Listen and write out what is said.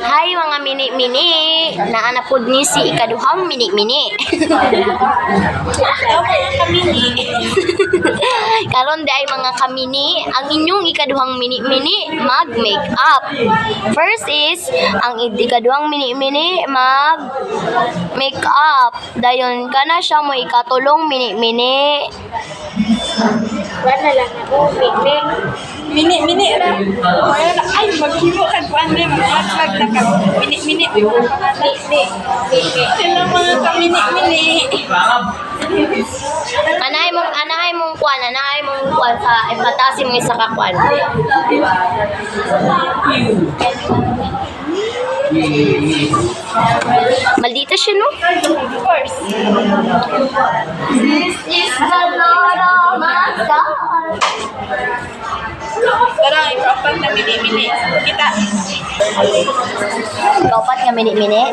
Hi mga mini-mini, naanapod ni si ikaduhang mini-mini. Hello mga kamini. Karon di ay mga kamini, ang inyong ikaduhang mini-mini mag-make up. First is, ang ikaduhang mini-mini mag-make up. Dayon ka na siya mo ikatulong mini-mini. Wala lang ako, picnic. Mini ra. Ay, maghimo kan kuan ni mag-vlog na ka. Mini. Hello mga kamini. Anahay mong kuan sa ipatasi mo isa ka kuan. Maldita siya, no? Of course. This is the Lord of my God. Parang ikapat na mini. Kita. Kaupat nga mini-mini.